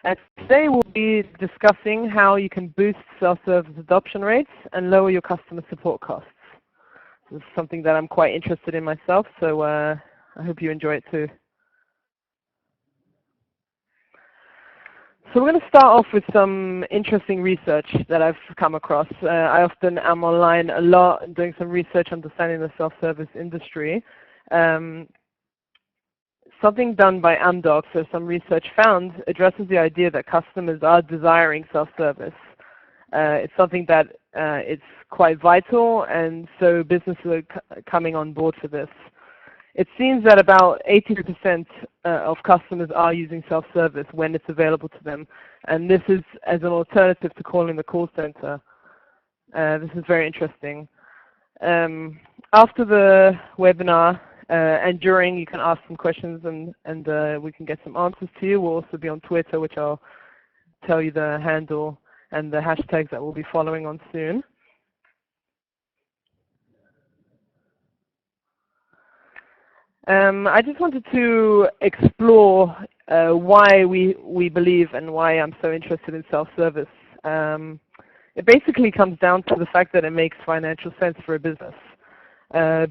And today we'll be discussing how you can boost self-service adoption rates and lower your customer support costs. This is something that I'm quite interested in myself, so I hope you enjoy it too. So we're going to start off with some interesting research that I've come across. I often am online a lot doing some research understanding the self-service industry. Something done by Amdocs, so some research found, addresses the idea that customers are desiring self-service. It's something that it's quite vital, and so businesses are coming on board for this. It seems that about 80% of customers are using self-service when it's available to them, and this is as an alternative to calling the call center. This is very interesting. After the webinar and during, you can ask some questions and we can get some answers to you. We'll also be on Twitter, which I'll tell you the handle and the hashtags that we'll be following on soon. I just wanted to explore why we believe and why I'm so interested in self-service. It basically comes down to the fact that it makes financial sense for a business.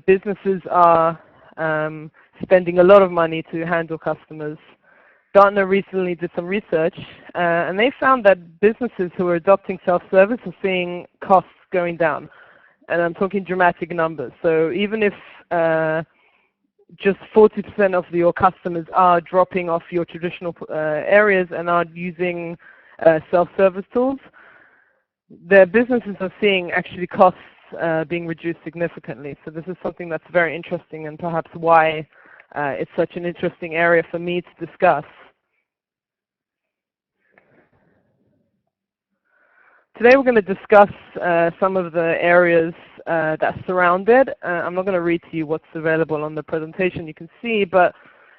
Businesses are spending a lot of money to handle customers. Gartner recently did some research and they found that businesses who are adopting self-service are seeing costs going down. And I'm talking dramatic numbers. So even if just 40% of your customers are dropping off your traditional areas and are using self-service tools, their businesses are seeing actually costs being reduced significantly. So this is something that's very interesting and perhaps why it's such an interesting area for me to discuss. Today we're going to discuss some of the areas that surround it. I'm not going to read to you what's available on the presentation you can see, but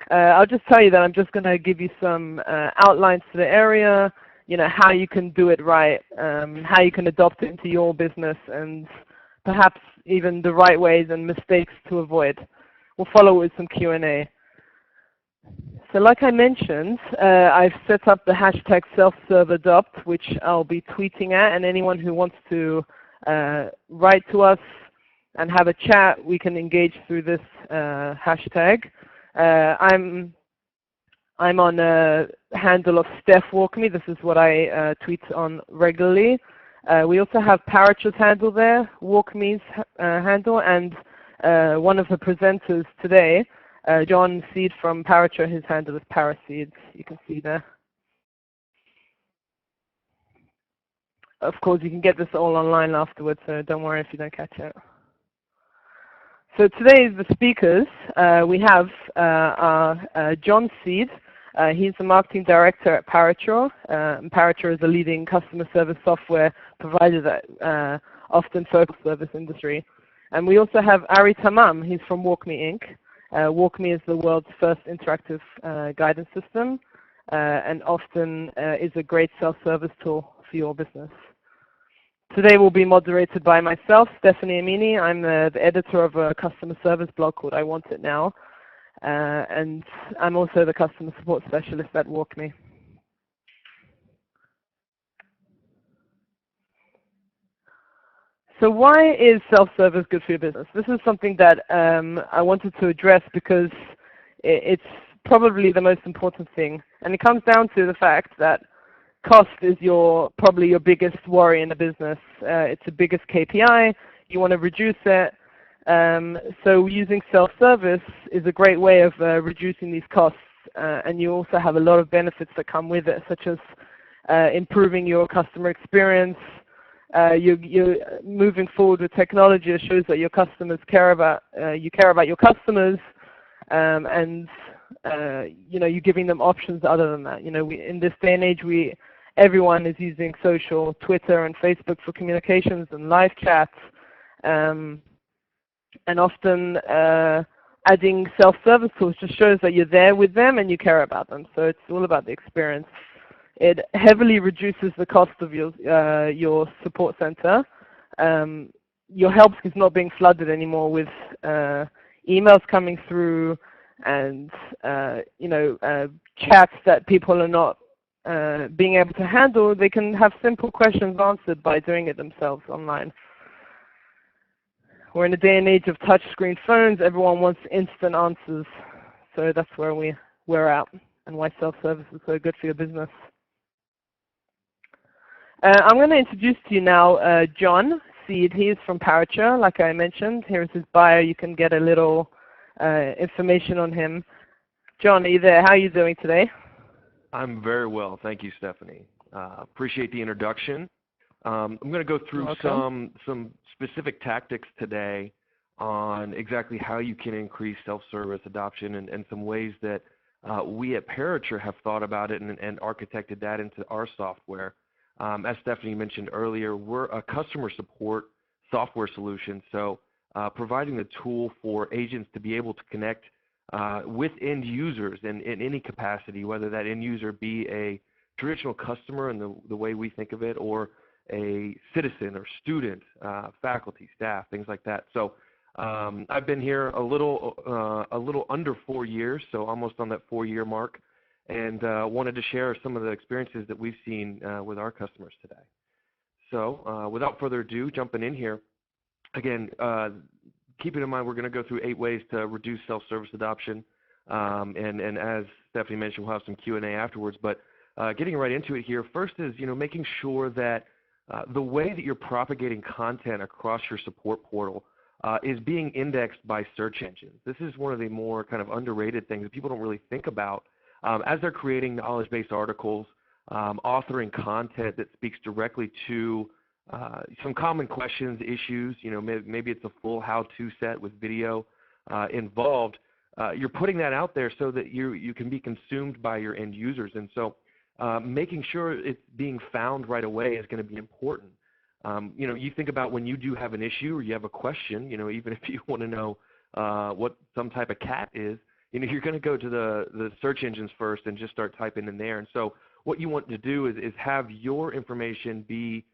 I'll just tell you that I'm just going to give you some outlines to the area, you know, how you can do it right, how you can adopt it into your business, and perhaps even the right ways and mistakes to avoid. We'll follow with some Q&A. So like I mentioned, I've set up the hashtag self-serve-adopt, which I'll be tweeting at, and anyone who wants to write to us and have a chat, we can engage through this hashtag. I'm on a handle of Steph WalkMe. This is what I tweet on regularly. We also have Paratra's handle there, WalkMe's handle, and one of the presenters today, John Seed from Paratra, his handle is Paraseed, you can see there. Of course, you can get this all online afterwards, so don't worry if you don't catch it. So today's the speakers. We have John Seed. He's the marketing director at Paratra. Paratra is a leading customer service software provider that often focuses on the service industry. And we also have Ari Tamam. He's from WalkMe Inc. WalkMe is the world's first interactive guidance system and often is a great self-service tool for your business. Today will be moderated by myself, Stephanie Amini. I'm the editor of a customer service blog called I Want It Now. And I'm also the customer support specialist at WalkMe. So why is self-service good for your business? This is something that I wanted to address because it's probably the most important thing. And it comes down to the fact that cost is probably your biggest worry in a business. It's the biggest KPI. You want to reduce it. So using self-service is a great way of reducing these costs. And you also have a lot of benefits that come with it, such as improving your customer experience. You're moving forward with technology that shows that your customers care about, you care about your customers, and you know, you're giving them options other than that. You know, in this day and age, everyone is using social, Twitter and Facebook for communications and live chats, and often adding self-service tools just shows that you're there with them and you care about them. So it's all about the experience. It heavily reduces the cost of your support center. Your help is not being flooded anymore with emails coming through and you know, chats that people are not being able to handle, they can have simple questions answered by doing it themselves online. We're in a day and age of touchscreen phones. Everyone wants instant answers. So that's where we're at and why self-service is so good for your business. I'm going to introduce to you now John Seed. He's from Parature, like I mentioned. Here's his bio. You can get a little information on him. John, are you there? How are you doing today? I'm very well. Thank you, Stephanie. Appreciate the introduction. I'm going to go through some specific tactics today on exactly how you can increase self-service adoption and some ways that we at Parature have thought about it and architected that into our software. As Stephanie mentioned earlier, we're a customer support software solution, so providing the tool for agents to be able to connect with end users in any capacity, whether that end user be a traditional customer in the way we think of it, or a citizen or student, faculty, staff, things like that. So I've been here a little under 4 years, so almost on that 4-year mark, and wanted to share some of the experiences that we've seen with our customers today. So without further ado, jumping in here, again, keeping in mind we're going to go through 8 ways to reduce self-service adoption, and as Stephanie mentioned, we'll have some Q&A afterwards, but getting right into it here, first is making sure that the way that you're propagating content across your support portal is being indexed by search engines. This is one of the more kind of underrated things that people don't really think about as they're creating knowledge-based articles, authoring content that speaks directly to some common questions, issues. Maybe it's a full how-to set with video involved. You're putting that out there so that you can be consumed by your end users, and so making sure it's being found right away is going to be important. You think about when you do have an issue or you have a question, even if you want to know what some type of cat is, you're going to go to the search engines first and just start typing in there. And so what you want to do is have your information be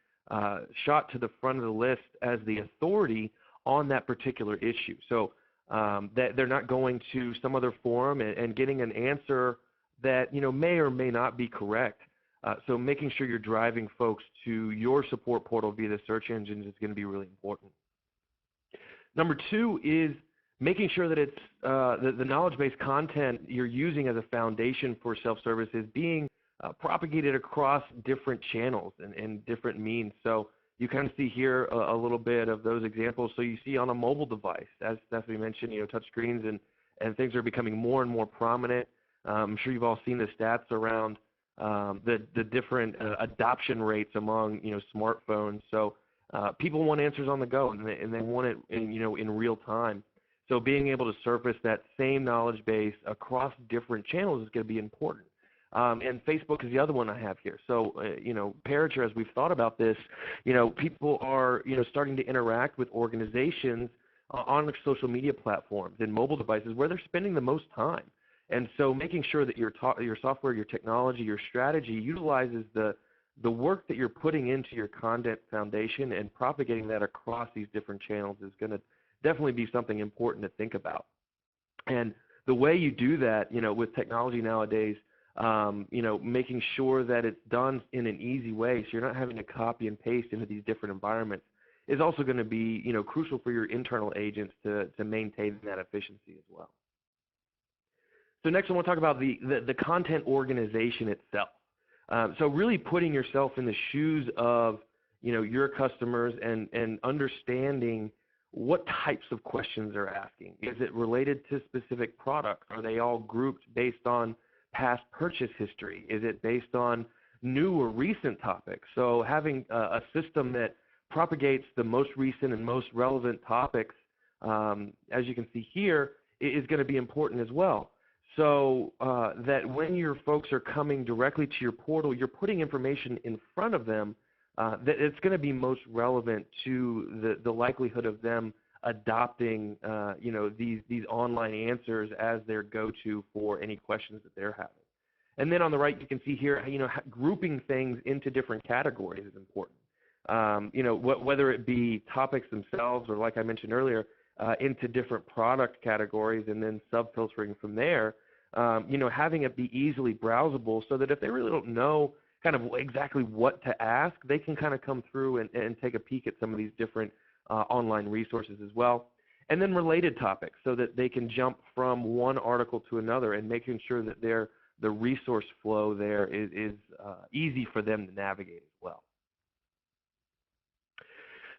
shot to the front of the list as the authority on that particular issue. So that they're not going to some other forum and getting an answer that may or may not be correct. So making sure you're driving folks to your support portal via the search engines is going to be really important. Number 2 is making sure that it's the knowledge-based content you're using as a foundation for self-service is being propagated across different channels and different means. So you kind of see here a little bit of those examples. So you see on a mobile device, as Stephanie mentioned, touch screens and things are becoming more and more prominent. I'm sure you've all seen the stats around the different adoption rates among smartphones. So people want answers on the go, and they want it in real time. So being able to surface that same knowledge base across different channels is going to be important. And Facebook is the other one I have here. So Parature, as we've thought about this, people are starting to interact with organizations on social media platforms and mobile devices where they're spending the most time. And so making sure that your software, your technology, your strategy utilizes the work that you're putting into your content foundation and propagating that across these different channels is going to definitely be something important to think about. And the way you do that, with technology nowadays, making sure that it's done in an easy way so you're not having to copy and paste into these different environments is also going to be, crucial for your internal agents to maintain that efficiency as well. So next I want to talk about the content organization itself. So really putting yourself in the shoes of your customers and understanding what types of questions they're asking. Is it related to specific products? Are they all grouped based on past purchase history? Is it based on new or recent topics? So having a system that propagates the most recent and most relevant topics, as you can see here, is going to be important as well. So that when your folks are coming directly to your portal, you're putting information in front of them that it's going to be most relevant to the likelihood of them adopting these online answers as their go-to for any questions that they're having. And then on the right, you can see here, grouping things into different categories is important. Whether it be topics themselves or, like I mentioned earlier, into different product categories and then sub-filtering from there. having it be easily browsable so that if they really don't know kind of exactly what to ask, they can kind of come through and take a peek at some of these different online resources as well. And then related topics so that they can jump from one article to another and making sure that the resource flow there is easy for them to navigate as well.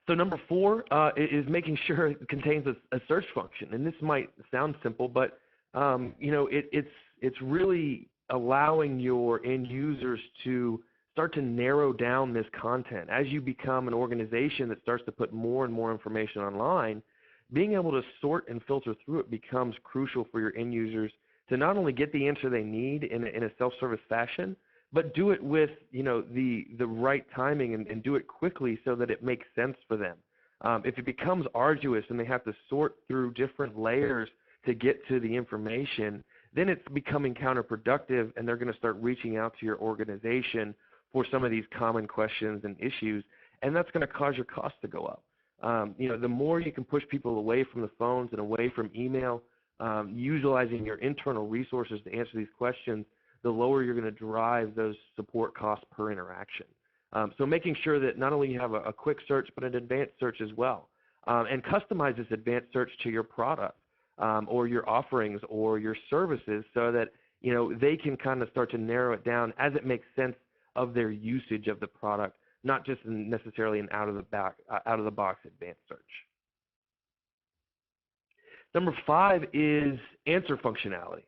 So number 4 is making sure it contains a search function. And this might sound simple, but it's really allowing your end users to start to narrow down this content. As you become an organization that starts to put more and more information online, being able to sort and filter through it becomes crucial for your end users to not only get the answer they need in a self-service fashion, but do it with the right timing and do it quickly so that it makes sense for them. If it becomes arduous and they have to sort through different layers to get to the information, then it's becoming counterproductive, and they're going to start reaching out to your organization for some of these common questions and issues, and that's going to cause your costs to go up. The more you can push people away from the phones and away from email, utilizing your internal resources to answer these questions, the lower you're going to drive those support costs per interaction. So making sure that not only you have a quick search, but an advanced search as well, and customize this advanced search to your product or your offerings or your services so that they can kind of start to narrow it down as it makes sense of their usage of the product, not just necessarily an out of the box advanced search. Number 5 is answer functionality.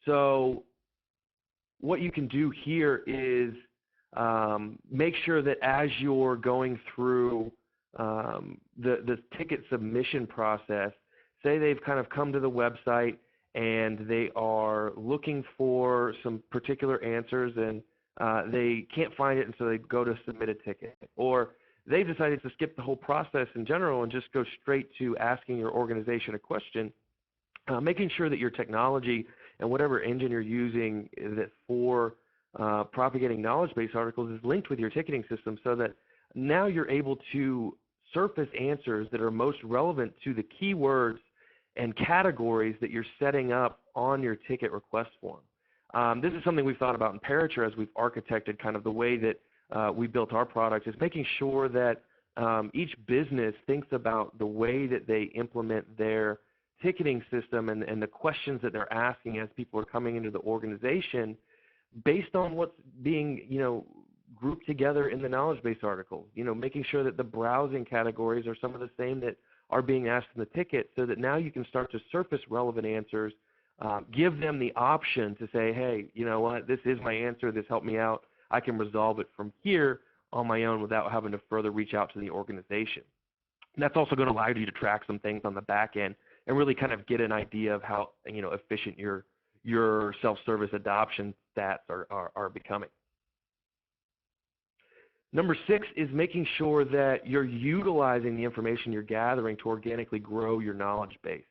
So what you can do here is make sure that as you're going through the ticket submission process, say they've kind of come to the website and they are looking for some particular answers and they can't find it, and so they go to submit a ticket. Or they've decided to skip the whole process in general and just go straight to asking your organization a question, making sure that your technology and whatever engine you're using that for propagating knowledge base articles is linked with your ticketing system so that now you're able to surface answers that are most relevant to the keywords and categories that you're setting up on your ticket request form. This is something we've thought about in Parature as we've architected kind of the way that we built our product, is making sure that each business thinks about the way that they implement their ticketing system and the questions that they're asking as people are coming into the organization based on what's being grouped together in the knowledge base articles. Making sure that the browsing categories are some of the same that are being asked in the ticket, so that now you can start to surface relevant answers, give them the option to say, hey, you know what, this is my answer, this helped me out, I can resolve it from here on my own without having to further reach out to the organization. And that's also going to allow you to track some things on the back end and really kind of get an idea of how efficient your self-service adoption stats are becoming. Number 6 is making sure that you're utilizing the information you're gathering to organically grow your knowledge base.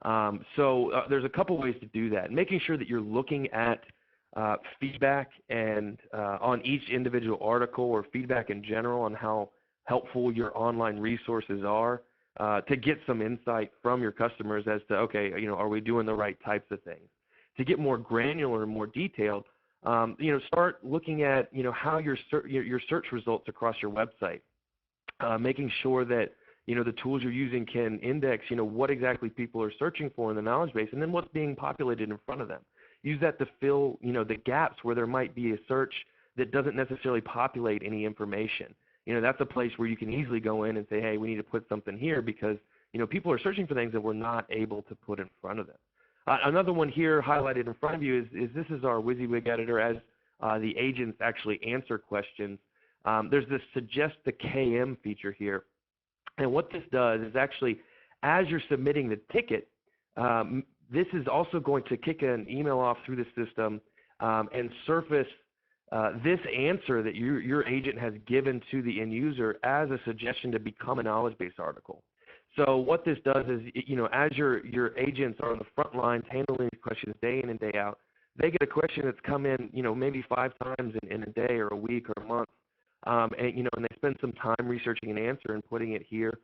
There's a couple ways to do that. Making sure that you're looking at feedback and on each individual article, or feedback in general on how helpful your online resources are, to get some insight from your customers as to, okay, are we doing the right types of things? To get more granular and more detailed, start looking at how your search results across your website, making sure that the tools you're using can index what exactly people are searching for in the knowledge base, and then what's being populated in front of them. Use that to fill the gaps where there might be a search that doesn't necessarily populate any information. That's a place where you can easily go in and say, hey, we need to put something here because people are searching for things that we're not able to put in front of them. Another one here highlighted in front of you is this is our WYSIWYG editor as the agents actually answer questions. There's this suggest the KM feature here. And what this does is actually, as you're submitting the ticket, this is also going to kick an email off through the system and surface this answer that your agent has given to the end user as a suggestion to become a knowledge base article. So what this does is, as your agents are on the front lines handling these questions day in and day out, they get a question that's come in, maybe 5 times in a day or a week or a month, and they spend some time researching an answer and putting it here.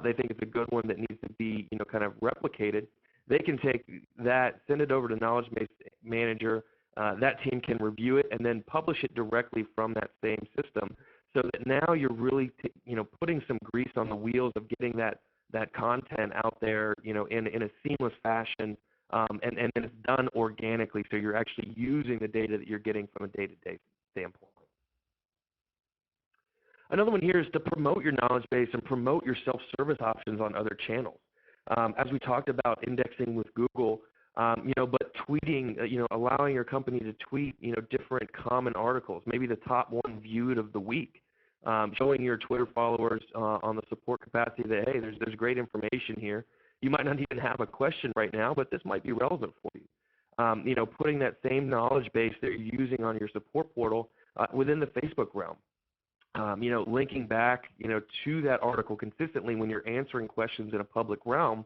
They think it's a good one that needs to be, kind of replicated. they can take that, send it over to Knowledge Base Manager. That team can review it and then publish it directly from that same system, so that now you're really putting some grease on the wheels of getting that content out there in a seamless fashion, and it's done organically, so you're actually using the data that you're getting from a day-to-day standpoint. Another one here is to promote your knowledge base and promote your self-service options on other channels. As we talked about indexing with Google, but tweeting, allowing your company to tweet, different common articles, maybe the top one viewed of the week, showing your Twitter followers on the support capacity that, hey, there's great information here. You might not even have a question right now, but this might be relevant for you. Putting that same knowledge base that you're using on your support portal within the Facebook realm. Linking back, to that article consistently when you're answering questions in a public realm,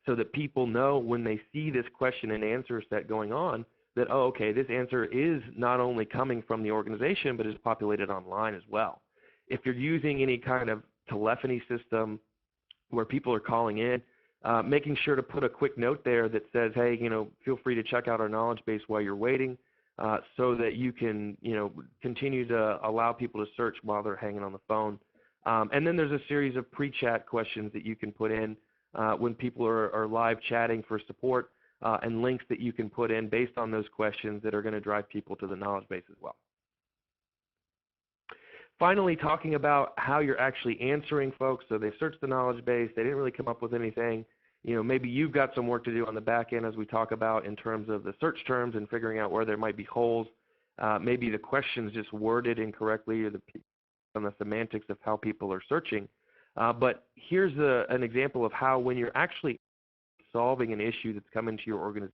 so that people know when they see this question and answer set going on that, oh, okay, this answer is not only coming from the organization, but is populated online as well. If you're using any kind of telephony system where people are calling in, making sure to put a quick note there that says, hey, feel free to check out our knowledge base while you're waiting, so that you can, continue to allow people to search while they're hanging on the phone. And then there's a series of pre-chat questions that you can put in when people are live chatting for support, and links that you can put in based on those questions that are going to drive people to the knowledge base as well. Finally, talking about how you're actually answering folks. So they've searched the knowledge base, they didn't really come up with anything. Maybe you've got some work to do on the back end, as we talk about, in terms of the search terms and figuring out where there might be holes. Maybe the question's just worded incorrectly, or on the semantics of how people are searching. But here's an example of how, when you're actually solving an issue that's come into your organization,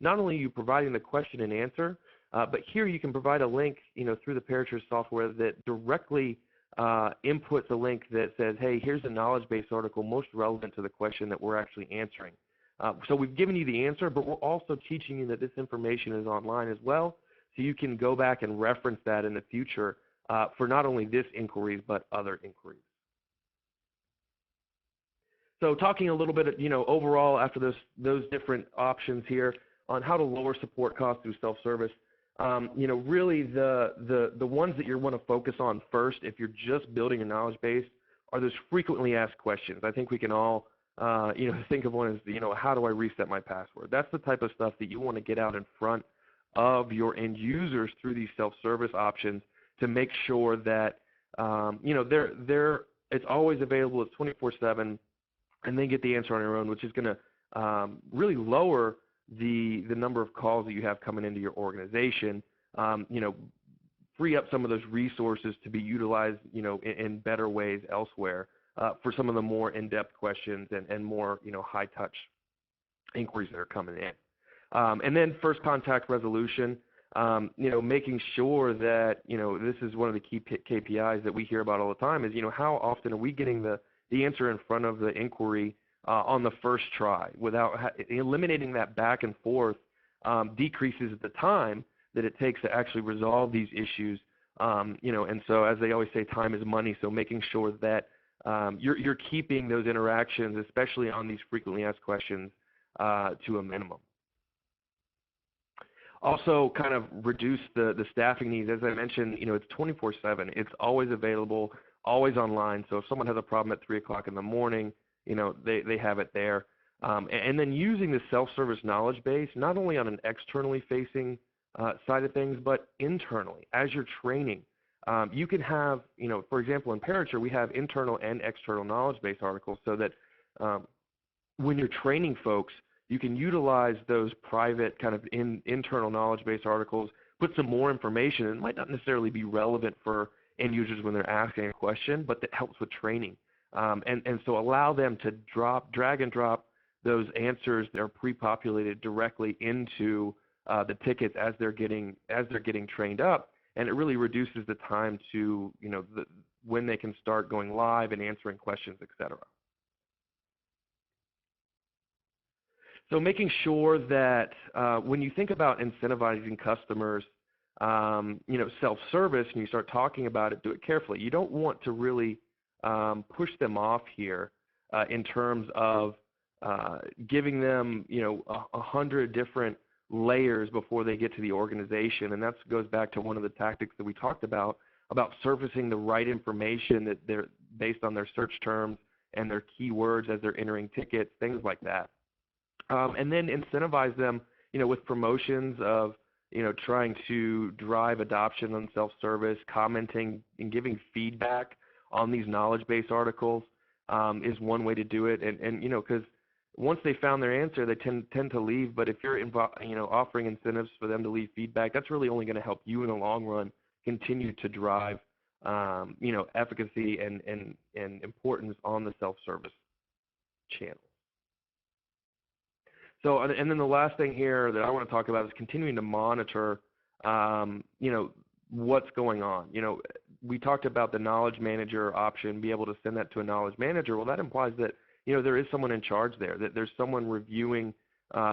not only are you providing the question and answer, but here you can provide a link, through the Parature software that directly inputs a link that says, hey, here's a knowledge base article most relevant to the question that we're actually answering. So we've given you the answer, but we're also teaching you that this information is online as well, so you can go back and reference that in the future for not only this inquiries, but other inquiries. So talking a little bit, overall after those different options here on how to lower support costs through self-service, really the ones that you want to focus on first, if you're just building a knowledge base, are those frequently asked questions. I think we can all, think of one as, how do I reset my password? That's the type of stuff that you want to get out in front of your end users through these self-service options, to make sure that, it's always available. It's 24/7. And then get the answer on your own, which is going to really lower the number of calls that you have coming into your organization. Free up some of those resources to be utilized, in better ways elsewhere for some of the more in-depth questions and more, high-touch inquiries that are coming in. And then first contact resolution. Making sure that, this is one of the key KPIs that we hear about all the time is, how often are we getting the answer in front of the inquiry on the first try, without eliminating that back and forth, decreases the time that it takes to actually resolve these issues. And so, as they always say, time is money. So making sure that you're keeping those interactions, especially on these frequently asked questions, to a minimum. Also, kind of reduce the staffing needs. As I mentioned, it's 24/7. It's always available, always online. So if someone has a problem at 3 o'clock in the morning, they have it there. And then using the self-service knowledge base, not only on an externally facing side of things, but internally. As you're training, you can have, for example, in Parature, we have internal and external knowledge base articles, so that when you're training folks, you can utilize those private kind of internal knowledge base articles, put some more information. It might not necessarily be relevant for end users when they're asking a question, but that helps with training. And so allow them to drag and drop those answers that are pre-populated directly into the tickets as they're getting trained up, and it really reduces the time to when they can start going live and answering questions, etc. So making sure that when you think about incentivizing customers, self-service, and you start talking about it, do it carefully. You don't want to really push them off here in terms of giving them, 100 different layers before they get to the organization. And that goes back to one of the tactics that we talked about surfacing the right information that they're based on their search terms and their keywords as they're entering tickets, things like that. And then incentivize them, with promotions of, trying to drive adoption on self-service, commenting and giving feedback on these knowledge-based articles is one way to do it. And because once they found their answer, they tend to leave. But if you're offering incentives for them to leave feedback, that's really only going to help you in the long run continue to drive efficacy and importance on the self-service channel. So, and then the last thing here that I want to talk about is continuing to monitor, what's going on. We talked about the knowledge manager option, be able to send that to a knowledge manager. Well, that implies that, there is someone in charge there, that there's someone reviewing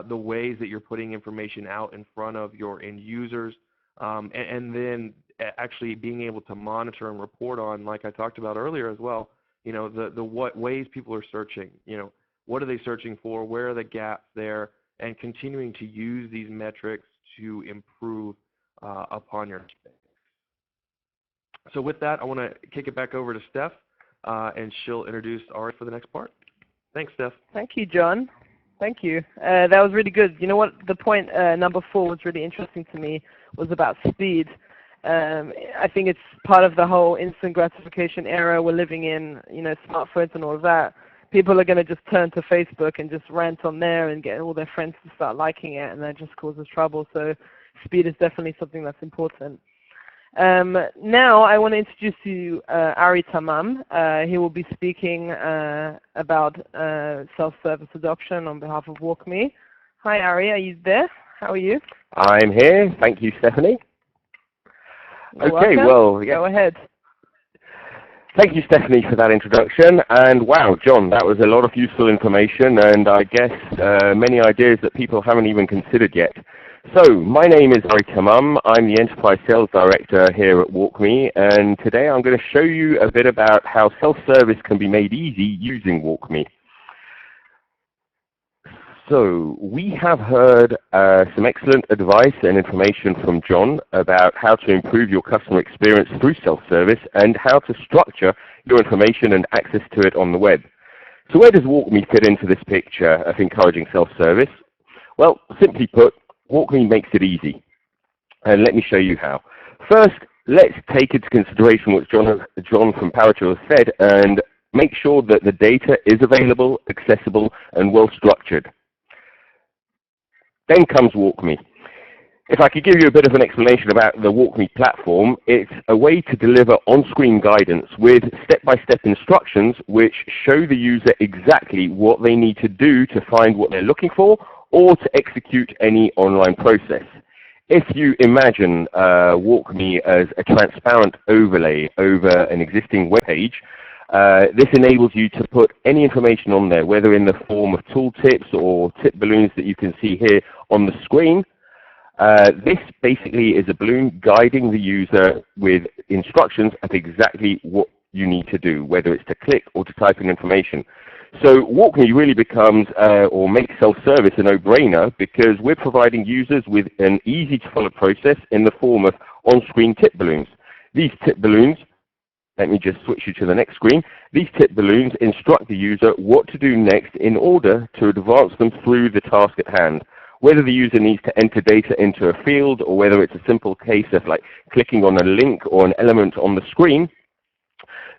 the ways that you're putting information out in front of your end users, and then actually being able to monitor and report on, like I talked about earlier as well, the what ways people are searching, what are they searching for, where are the gaps there, and continuing to use these metrics to improve upon your space. So with that, I want to kick it back over to Steph, and she'll introduce Ari for the next part. Thanks, Steph. Thank you, John. Thank you. That was really good. You know what? The point number 4 was really interesting to me, was about speed. I think it's part of the whole instant gratification era we're living in, smartphones and all of that. People are going to just turn to Facebook and just rant on there and get all their friends to start liking it, and that just causes trouble. So speed is definitely something that's important. Now I want to introduce you Ari Tamam. He will be speaking about self-service adoption on behalf of WalkMe. Hi Ari, are you there? How are you? I'm here. Thank you, Stephanie. You're okay, welcome. well, yeah. Go ahead. Thank you, Stephanie, for that introduction. And wow, John, that was a lot of useful information, and I guess many ideas that people haven't even considered yet. So, my name is Ari Tamam. I'm the Enterprise Sales Director here at WalkMe, and today I'm going to show you a bit about how self-service can be made easy using WalkMe. So, we have heard some excellent advice and information from John about how to improve your customer experience through self-service and how to structure your information and access to it on the web. So where does WalkMe fit into this picture of encouraging self-service? Well, simply put, WalkMe makes it easy. And let me show you how. First, let's take into consideration what John from Parature has said and make sure that the data is available, accessible, and well structured. Then comes WalkMe. If I could give you a bit of an explanation about the WalkMe platform, it's a way to deliver on-screen guidance with step-by-step instructions which show the user exactly what they need to do to find what they're looking for or to execute any online process. If you imagine WalkMe as a transparent overlay over an existing web page, this enables you to put any information on there, whether in the form of tooltips or tip balloons that you can see here on the screen. This basically is a balloon guiding the user with instructions of exactly what you need to do, whether it's to click or to type in information. So WalkMe really becomes, or makes self-service a no-brainer because we're providing users with an easy-to-follow process in the form of on-screen tip balloons. These tip balloons, let me just switch you to the next screen. These tip balloons instruct the user what to do next in order to advance them through the task at hand. Whether the user needs to enter data into a field or whether it's a simple case of like clicking on a link or an element on the screen,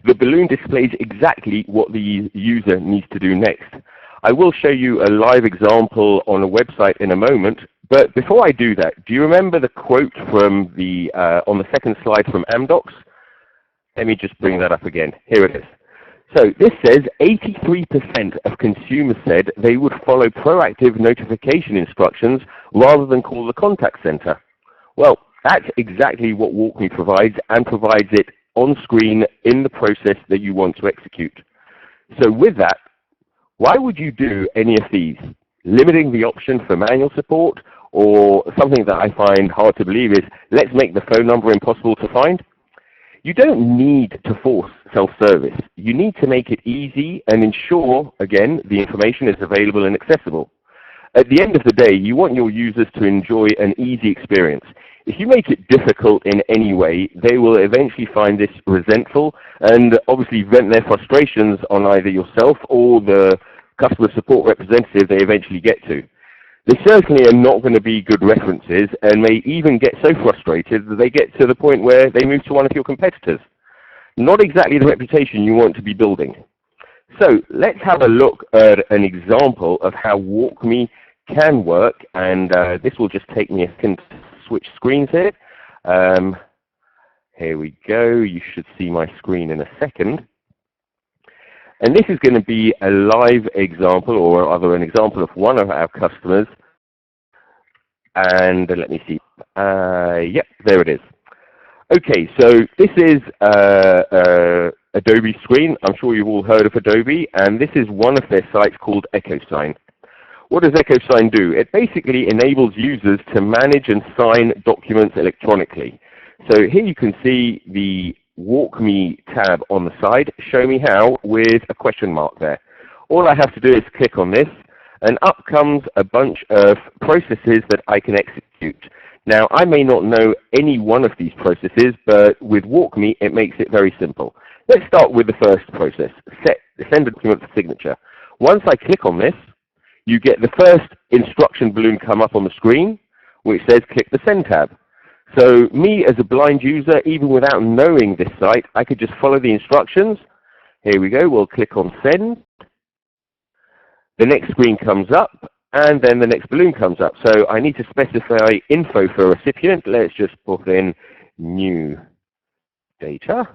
the balloon displays exactly what the user needs to do next. I will show you a live example on a website in a moment, but before I do that, do you remember the quote from the on the second slide from Amdocs? Let me just bring that up again. Here it is. So this says 83% of consumers said they would follow proactive notification instructions rather than call the contact center. Well, that's exactly what WalkMe provides, and provides it on screen in the process that you want to execute. So with that, why would you do any of these? Limiting the option for manual support, or something that I find hard to believe is, let's make the phone number impossible to find? You don't need to force self-service. You need to make it easy and ensure, again, the information is available and accessible. At the end of the day, you want your users to enjoy an easy experience. If you make it difficult in any way, they will eventually find this resentful and obviously vent their frustrations on either yourself or the customer support representative they eventually get to. They certainly are not going to be good references and may even get so frustrated that they get to the point where they move to one of your competitors. Not exactly the reputation you want to be building. So let's have a look at an example of how WalkMe can work, and this will just take me a second to switch screens here. Here we go. You should see my screen in a second. And this is going to be a live example, or rather an example of one of our customers. And let me see. Yep, there it is. Okay, so this is Adobe screen. I'm sure you've all heard of Adobe, and this is one of their sites called EchoSign. What does EchoSign do? It basically enables users to manage and sign documents electronically. So here you can see the WalkMe tab on the side, show me how, with a question mark there. All I have to do is click on this, and up comes a bunch of processes that I can execute. Now, I may not know any one of these processes, but with WalkMe, it makes it very simple. Let's start with the first process, send a document for signature. Once I click on this, you get the first instruction balloon come up on the screen, which says click the Send tab. So me as a blind user, even without knowing this site, I could just follow the instructions. Here we go, we'll click on Send. The next screen comes up, and then the next balloon comes up. So I need to specify info for a recipient. Let's just put in new data.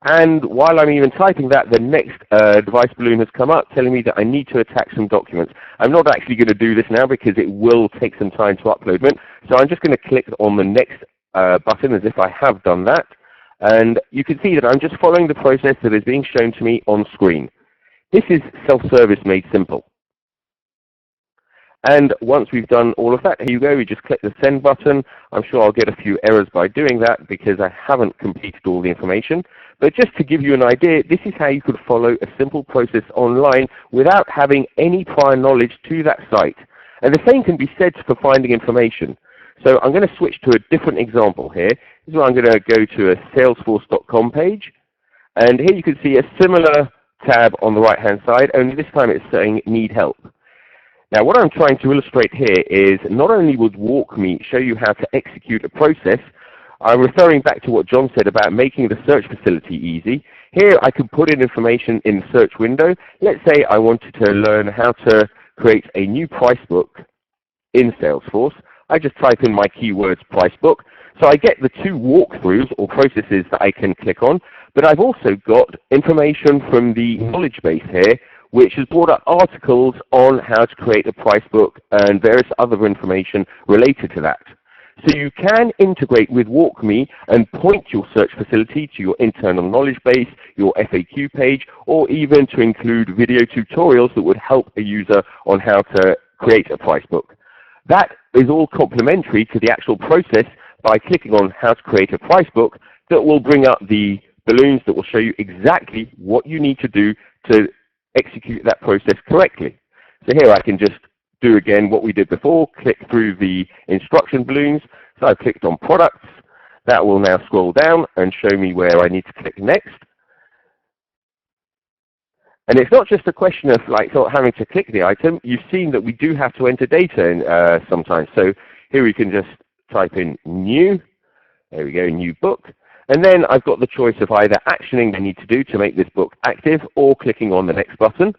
And while I'm even typing that, the next device balloon has come up telling me that I need to attach some documents. I'm not actually going to do this now because it will take some time to upload them. So I'm just going to click on the next button as if I have done that. And you can see that I'm just following the process that is being shown to me on screen. This is self-service made simple. And once we've done all of that, here you go, we just click the Send button. I'm sure I'll get a few errors by doing that because I haven't completed all the information. But just to give you an idea, this is how you could follow a simple process online without having any prior knowledge to that site. And the same can be said for finding information. So I'm going to switch to a different example here. This is where I'm going to go to a salesforce.com page. And here you can see a similar tab on the right-hand side, only this time it's saying Need Help. Now what I'm trying to illustrate here is not only would WalkMe show you how to execute a process, I'm referring back to what John said about making the search facility easy. Here I could put in information in the search window. Let's say I wanted to learn how to create a new price book in Salesforce. I just type in my keywords price book. So I get the two walkthroughs or processes that I can click on, but I've also got information from the knowledge base here, which has brought up articles on how to create a price book and various other information related to that. So you can integrate with WalkMe and point your search facility to your internal knowledge base, your FAQ page, or even to include video tutorials that would help a user on how to create a price book. That is all complementary to the actual process by clicking on how to create a price book that will bring up the balloons that will show you exactly what you need to do to execute that process correctly. So here I can just do again what we did before, click through the instruction balloons. So I've clicked on products. That will now scroll down and show me where I need to click next. And it's not just a question of like not having to click the item. You've seen that we do have to enter data in, sometimes. So here we can just type in new. There we go, new book. And then I've got the choice of either actioning I need to do to make this book active or clicking on the next button.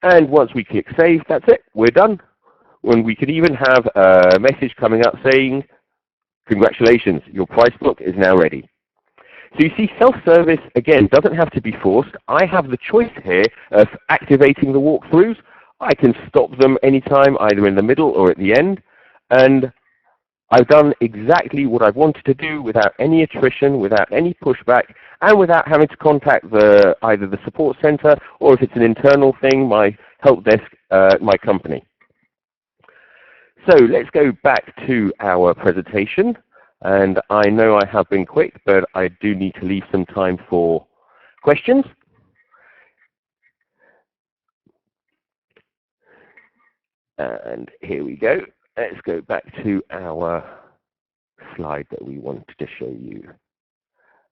And once we click Save, that's it, we're done. And we could even have a message coming up saying, congratulations, your price book is now ready. So you see, self-service, again, doesn't have to be forced. I have the choice here of activating the walkthroughs. I can stop them anytime, either in the middle or at the end. And I've done exactly what I wanted to do without any attrition, without any pushback, and without having to contact either the support center or if it's an internal thing, my help desk, my company. So let's go back to our presentation. And I know I have been quick, but I do need to leave some time for questions. And here we go. Let's go back to our slide that we wanted to show you.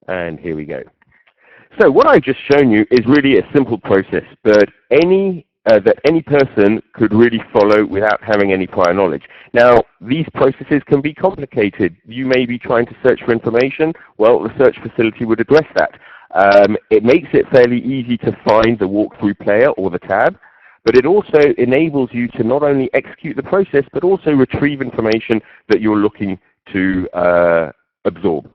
And here we go. So what I've just shown you is really a simple process, but that any person could really follow without having any prior knowledge. Now, these processes can be complicated. You may be trying to search for information. Well, the search facility would address that. It makes it fairly easy to find the walkthrough player or the tab, but it also enables you to not only execute the process, but also retrieve information that you're looking to absorb.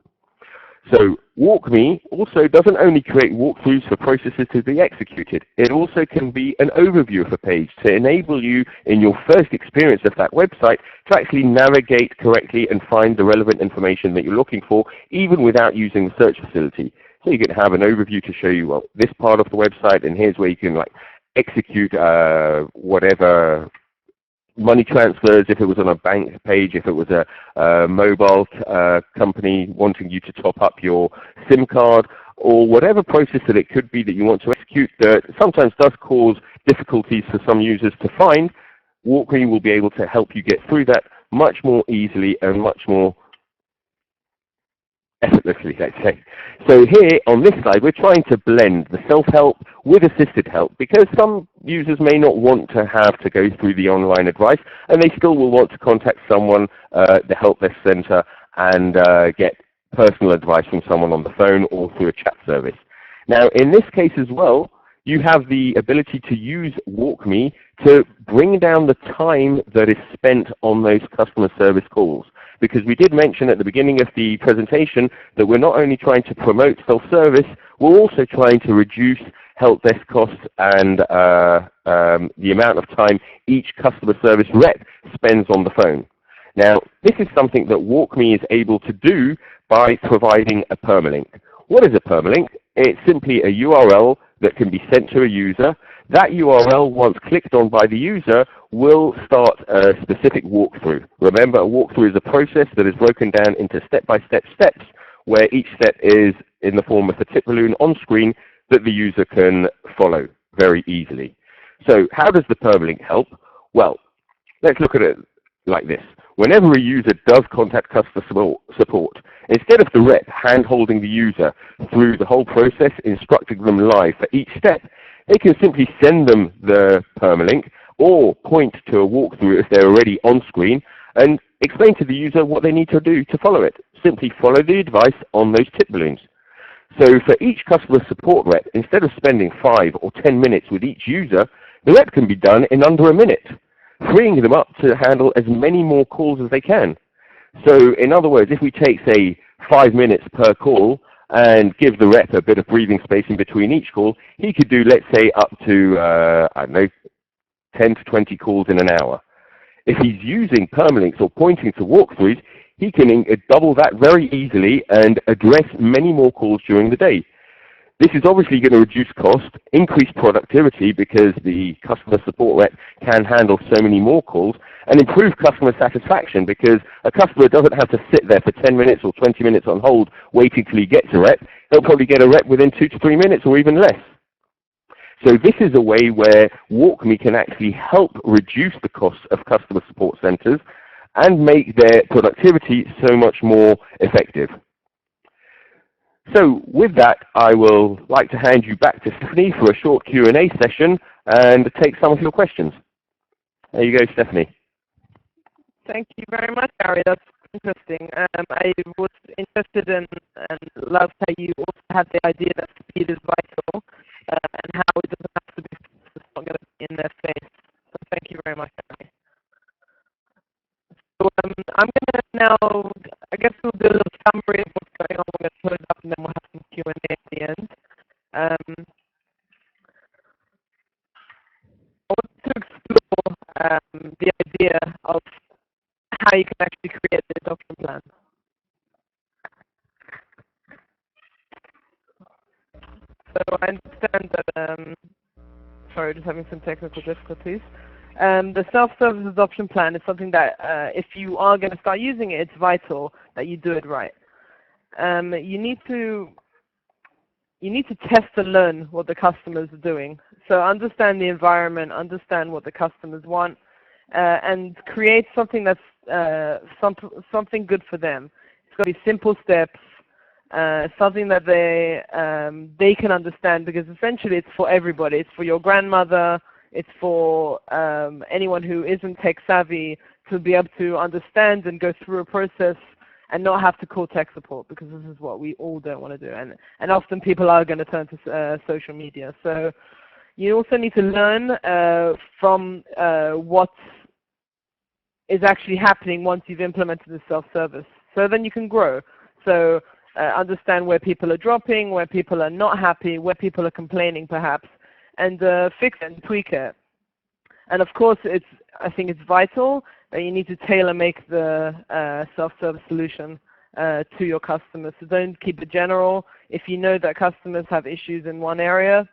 So WalkMe also doesn't only create walkthroughs for processes to be executed, it also can be an overview of a page to enable you in your first experience of that website to actually navigate correctly and find the relevant information that you're looking for, even without using the search facility. So you can have an overview to show you, well, this part of the website, and here's where you can execute whatever money transfers, if it was on a bank page, if it was a mobile company wanting you to top up your SIM card, or whatever process that it could be that you want to execute that sometimes does cause difficulties for some users to find. WalkMe will be able to help you get through that much more easily and much more effortlessly, let's say. So here on this slide, we're trying to blend the self-help with assisted help, because some users may not want to have to go through the online advice, and they still will want to contact someone, the help desk center, and get personal advice from someone on the phone or through a chat service. Now, in this case as well, you have the ability to use WalkMe to bring down the time that is spent on those customer service calls. Because we did mention at the beginning of the presentation that we're not only trying to promote self-service, we're also trying to reduce help desk costs and the amount of time each customer service rep spends on the phone. Now, this is something that WalkMe is able to do by providing a permalink. What is a permalink? It's simply a URL that can be sent to a user. That URL, once clicked on by the user, will start a specific walkthrough. Remember, a walkthrough is a process that is broken down into step-by-step steps, where each step is in the form of a tip balloon on screen that the user can follow very easily. So how does the permalink help? Well, let's look at it like this. Whenever a user does contact customer support, instead of the rep hand-holding the user through the whole process, instructing them live for each step, they can simply send them the permalink or point to a walkthrough if they're already on screen and explain to the user what they need to do to follow it. Simply follow the advice on those tip balloons. So for each customer support rep, instead of spending 5 or 10 minutes with each user, the rep can be done in under a minute, freeing them up to handle as many more calls as they can. So in other words, if we take, say, 5 minutes per call and give the rep a bit of breathing space in between each call, he could do, let's say, up to, I don't know, 10 to 20 calls in an hour. If he's using permalinks or pointing to walkthroughs, he can double that very easily and address many more calls during the day. This is obviously going to reduce cost, increase productivity because the customer support rep can handle so many more calls, and improve customer satisfaction because a customer doesn't have to sit there for 10 minutes or 20 minutes on hold waiting till he gets a rep. They'll probably get a rep within 2 to 3 minutes or even less. So this is a way where WalkMe can actually help reduce the costs of customer support centers and make their productivity so much more effective. So with that, I will like to hand you back to Stephanie for a short Q&A session and take some of your questions. There you go, Stephanie. Thank you very much, Gary. That's interesting. I was interested in and loved how you also had the idea that speed is vital and how it doesn't have to be it's not going to be in their face. So thank you very much, Gary. So I'm going to now, I guess we'll do a little summary of what's going on. We're going to close up and then we'll have some Q&A at the end. I want to explore the idea of how you can actually create the adoption plan. So I understand that, sorry, just having some technical difficulties. The self-service adoption plan is something that if you are going to start using it, it's vital that you do it right. You need to test and learn what the customers are doing. So understand the environment, understand what the customers want, and create something that's something good for them. It's got to be simple steps, something that they can understand, because essentially it's for everybody. It's for your grandmother. It's for anyone who isn't tech savvy to be able to understand and go through a process and not have to call tech support, because this is what we all don't want to do. And often people are going to turn to social media. So you also need to learn from what is actually happening once you've implemented the self-service. So then you can grow. So understand where people are dropping, where people are not happy, where people are complaining perhaps, and fix it and tweak it. And of course, I think it's vital that you need to tailor-make the self-service solution to your customers. So don't keep it general. If you know that customers have issues in one area,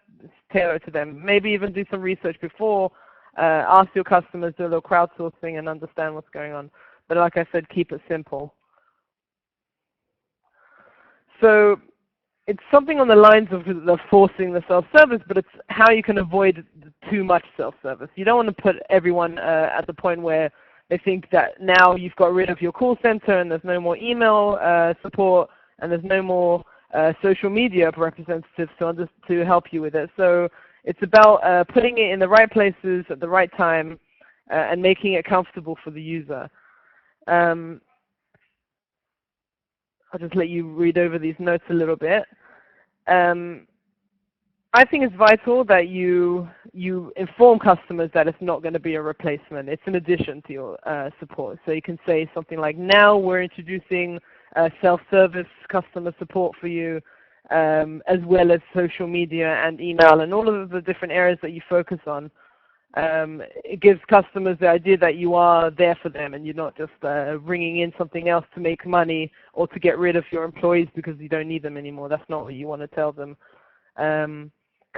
tailor it to them. Maybe even do some research before. Ask your customers, do a little crowdsourcing and understand what's going on. But like I said, keep it simple. So it's something on the lines of forcing the self-service, but it's how you can avoid too much self-service. You don't want to put everyone at the point where they think that now you've got rid of your call center and there's no more email support and there's no more social media representatives to help you with it. So it's about putting it in the right places at the right time and making it comfortable for the user. I'll just let you read over these notes a little bit. I think it's vital that you inform customers that it's not going to be a replacement. It's an addition to your support. So you can say something like, now we're introducing self-service customer support for you, as well as social media and email and all of the different areas that you focus on. It gives customers the idea that you are there for them and you're not just bringing in something else to make money or to get rid of your employees because you don't need them anymore. That's not what you want to tell them.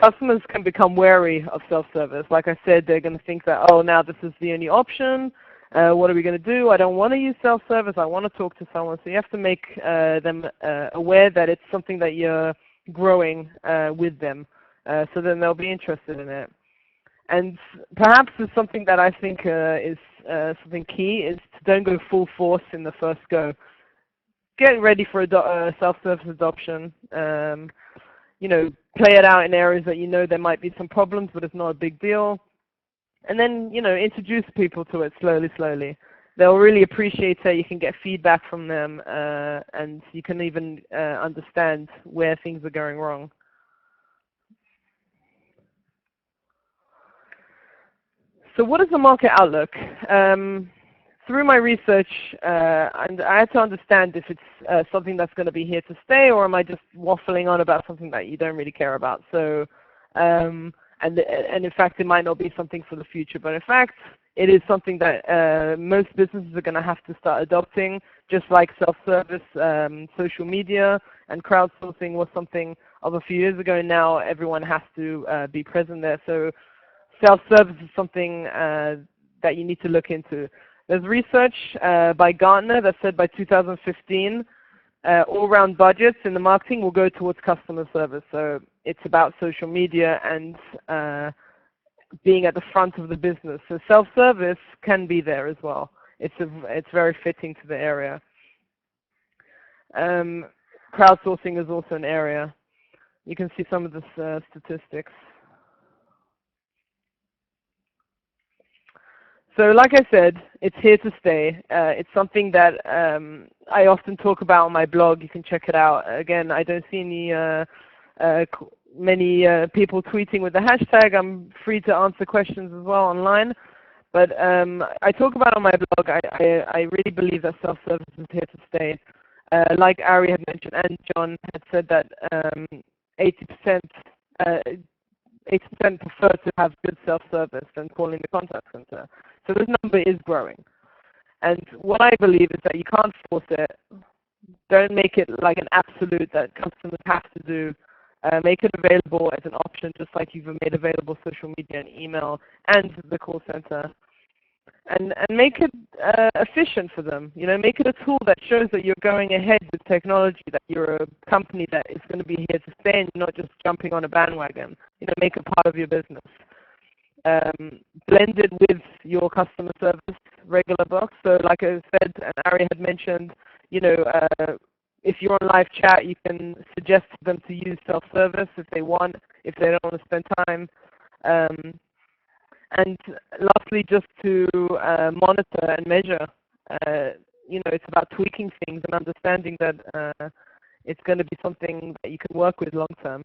Customers can become wary of self-service. Like I said, they're going to think that, oh, now this is the only option. What are we going to do? I don't want to use self-service. I want to talk to someone. So you have to make them aware that it's something that you're growing with them. So then they'll be interested in it. And perhaps it's something that I think is something key is to don't go full force in the first go. Get ready for self-service adoption. You know, play it out in areas that you know there might be some problems, but it's not a big deal. And then, you know, introduce people to it slowly. They'll really appreciate it. You can get feedback from them, and you can even understand where things are going wrong. So what is the market outlook? Through my research, and I had to understand if it's something that's going to be here to stay, or am I just waffling on about something that you don't really care about? So, and in fact, it might not be something for the future, but in fact, it is something that most businesses are going to have to start adopting, just like self-service, social media, and crowdsourcing was something of a few years ago. Now everyone has to be present there. So self-service is something that you need to look into. There's research by Gartner that said by 2015, all-round budgets in the marketing will go towards customer service. So it's about social media and being at the front of the business. So self-service can be there as well. It's very fitting to the area. Crowdsourcing is also an area. You can see some of the statistics. So like I said, it's here to stay. It's something that I often talk about on my blog. You can check it out. Again, I don't see many people tweeting with the hashtag. I'm free to answer questions as well online. But I talk about on my blog, I really believe that self-service is here to stay. Like Ari had mentioned and John had said that 80% prefer to have good self-service than calling the contact center. So this number is growing. And what I believe is that you can't force it. Don't make it like an absolute that customers have to do Make it available as an option, just like you've made available social media and email and the call center. And make it efficient for them. Make it a tool that shows that you're going ahead with technology, that you're a company that is going to be here to stay and you're not just jumping on a bandwagon. Make it part of your business. Blended with your customer service regular box. So like I said, and Ari had mentioned, if you're on live chat, you can suggest to them to use self-service if they want, if they don't want to spend time. And lastly, just to monitor and measure. It's about tweaking things and understanding that it's going to be something that you can work with long term.